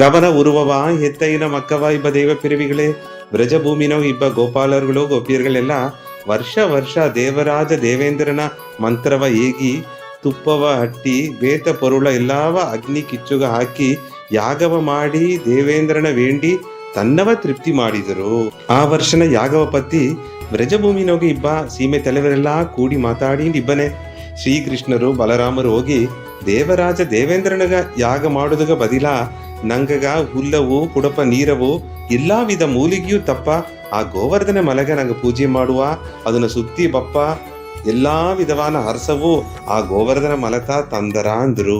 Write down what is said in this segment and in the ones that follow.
ಗಮನ ಉರುವವ ಎತ್ತೈನ ಮಕ್ಕವ ಇಬ್ಬ ದೇವ ಪಿರಿವಿಗಳೇ ಬ್ರಜಭೂಮಿನೋ ಇಬ್ಬ ಗೋಪಾಲರುಗಳು ಗೋಪಿಯರುಗಳೆಲ್ಲ ವರ್ಷ ವರ್ಷ ದೇವರಾಜ ದೇವೇಂದ್ರನ ಮಂತ್ರವ ಏಗಿ ತುಪ್ಪವ ಹಟ್ಟಿ ಬೇತ ಪೊರುಳ ಎಲ್ಲಾವ ಅಗ್ನಿ ಕಿಚ್ಚುಗ ಹಾಕಿ ಯಾಗವ ಮಾಡಿ ದೇವೇಂದ್ರನ ವೇಂಡಿ ತನ್ನವ ತೃಪ್ತಿ ಮಾಡಿದರು. ಆ ವರ್ಷನ ಯಾಗವ ಪತ್ತಿ ಬ್ರಜಭೂಮಿನೋಗಿ ಇಬ್ಬ ಸೀಮೆ ತಲೆವರೆಲ್ಲ ಕೂಡಿ ಮಾತಾಡಿ ಇಬ್ಬನೇ ಶ್ರೀಕೃಷ್ಣರು ಬಲರಾಮರು ಹೋಗಿ ದೇವರಾಜ ದೇವೇಂದ್ರನಗ ಯಾಗ ಮಾಡುದಗ ಬದಿಲ ನಂಗಗ ಹುಲ್ಲವು ಕುಡಪ ನೀರವು ಎಲ್ಲಾ ವಿಧ ಮೂಲಿಗೆಯೂ ತಪ್ಪ ಆ ಗೋವರ್ಧನ ಮಲೆಗ ನಂಗ ಪೂಜೆ ಮಾಡುವ ಅದನ್ನ ಸುತ್ತಿ ಬಪ್ಪ ಎಲ್ಲಾ ವಿಧವಾನ ಹರ್ಸವು ಆ ಗೋವರ್ಧನ ಮಲತ ತಂದರ ಅಂದ್ರು.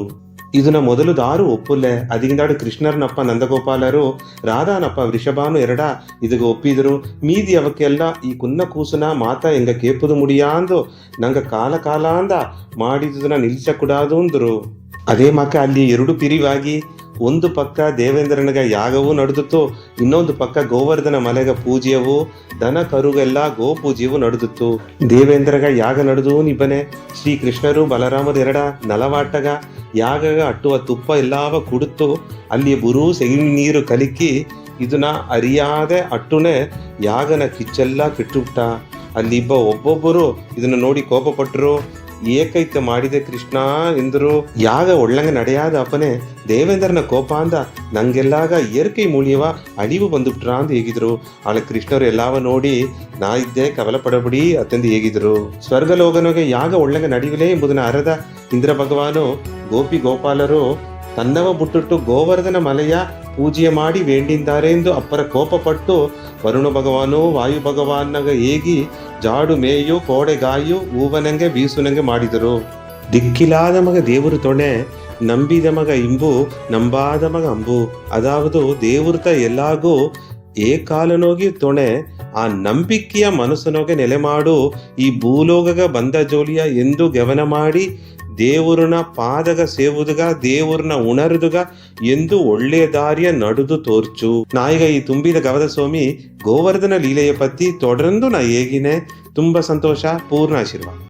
ಇದನ್ನ ಮೊದಲು ದಾರು ಒಪ್ಪುಲ್ಲೆ ಅದಿಂದಾಡು ಕೃಷ್ಣರ್ನಪ್ಪ ನಂದಗೋಪಾಲರು ರಾಧಾನಪ್ಪ ವೃಷಭಾನು ಎರಡ ಇದಗ ಒಪ್ಪಿದ್ರು. ಮೀದಿ ಅವಕ್ಕೆಲ್ಲ ಈ ಕುನ್ನ ಕೂಸುನ ಮಾತ ಎಂಗ ಕೇಪುದು ಮುಡಿಯಾಂದು ನಂಗ ಕಾಲ ಕಾಲ ಅಂದ ಮಾಡಿದುದನ್ನ ನಿಲ್ಸ ಕುಡಾದು ಅಂದ್ರು. ಅದೇ ಮಕ್ಕ ಅಲ್ಲಿ ಎರಡು ಪಿರಿವಾಗಿ ಒಂದು ಪಕ್ಕ ದೇವೇಂದ್ರನಿಗ ಯಾಗವೂ ನಡೆದಿತ್ತು, ಇನ್ನೊಂದು ಪಕ್ಕ ಗೋವರ್ಧನ ಮಲೆಗ ಪೂಜೆಯವು ದನ ಕರುಗೆಲ್ಲ ಗೋ ಪೂಜೆಯೂ ನಡೆದಿತ್ತು. ದೇವೇಂದ್ರಗ ಯಾಗ ನಡೆದು ನಿಬ್ಬನೆ ಶ್ರೀಕೃಷ್ಣರು ಬಲರಾಮರು ಎರಡ ನಲವಾಟಗ ಯಾಗಗ ಅಟ್ಟುವ ತುಪ್ಪ ಎಲ್ಲಾವ ಕುಡುತ್ತು ಅಲ್ಲಿ ಬುರು ಸೆಗಿಣಿ ನೀರು ಕಲಿಕಿ ಇದನ್ನ ಅರಿಯಾದೆ ಅಟ್ಟುನೆ ಯಾಗನ ಕಿಚ್ಚೆಲ್ಲ ಕಿಟ್ಟುಬಿಟ್ಟ. ಅಲ್ಲಿಬ್ಬ ಒಬ್ಬೊಬ್ಬರು ಇದನ್ನ ನೋಡಿ ಕೋಪ ಪಟ್ಟರು. ಏಕೈತ ಮಾಡಿದೆ ಕೃಷ್ಣ ಎಂದರು. ಯಾಗ ಒಳ್ಳಂಗ ನಡೆಯಾದ ಅಪ್ಪನೆ ದೇವೇಂದ್ರನ ಕೋಪ ಅಂದ ನಂಗೆಲ್ಲಾಗ ಏರ್ಕೈ ಮೂಳಿಯವ ಅಳಿವು ಬಂದುಬಿಟ್ರ ಅಂತ ಹೇಗಿದ್ರು. ಆಳ ಕೃಷ್ಣರು ಎಲ್ಲಾವ ನೋಡಿ ನಾ ಇದ್ದೆ ಕವಲ ಪಡಬಡಿ ಅತ್ತಂದು ಹೇಗಿದ್ರು. ಸ್ವರ್ಗಲೋಕನಿಗೆ ಯಾಗ ಒಳ್ಳಂಗ ನಡಿವಿಲೇ ಎಂಬುದನ್ನ ಅರದ ಇಂದ್ರ ಭಗವಾನು ಗೋಪಿ ಗೋಪಾಲರು ತನ್ನವ ಬುಟ್ಟಿಟ್ಟು ಗೋವರ್ಧನ ಮಲೆಯ ಪೂಜೆ ಮಾಡಿ ವೇಂಡಿದ್ದಾರೆ ಎಂದು ಅಪ್ಪರ ಕೋಪಪಟ್ಟು ವರುಣ ಭಗವಾನು ವಾಯು ಭಗವಾನಗ ಹೇಗಿ ಜಾಡು ಮೇಯು ಕೋಡೆಗಾಯು ಹೂವನಂಗೆ ಬೀಸುನಂಗೆ ಮಾಡಿದರು. ದಿಕ್ಕಿಲಾದ ಮಗ ದೇವರು ತೊಣೆ ನಂಬಿದ ಮಗ ಇಂಬು ನಂಬಾದ ಮಗ ಅಂಬು. ಅದಾವುದು ದೇವೃತ ಎಲ್ಲಾಗೂ ಏಕಾಲನೋಗಿ ತೊಣೆ ಆ ನಂಬಿಕೆಯ ಮನಸ್ಸನೋಗೆ ನೆಲೆ ಮಾಡು ಈ ಭೂಲೋಗಗ ಬಂದ ಜೋಲಿಯ ಎಂದು ಗಮನ ಮಾಡಿ ದೇವರನ ಪಾದಗ ಸೇವುದುಗ ದೇವರನ ಉಣರುದುಗ ಎಂದು ಒಳ್ಳೆಯ ದಾರಿಯ ನಡುದು ತೋರ್ಚು. ನಾಯಿಗ ಈ ತುಂಬಿದ ಗವದ ಸ್ವಾಮಿ ಗೋವರ್ಧನ ಲೀಲೆಯ ಪತ್ತಿ ತೊಡರಂದು ನಾ ಹೇಗಿನೇ ತುಂಬ ಸಂತೋಷ. ಪೂರ್ಣ ಆಶೀರ್ವಾದ.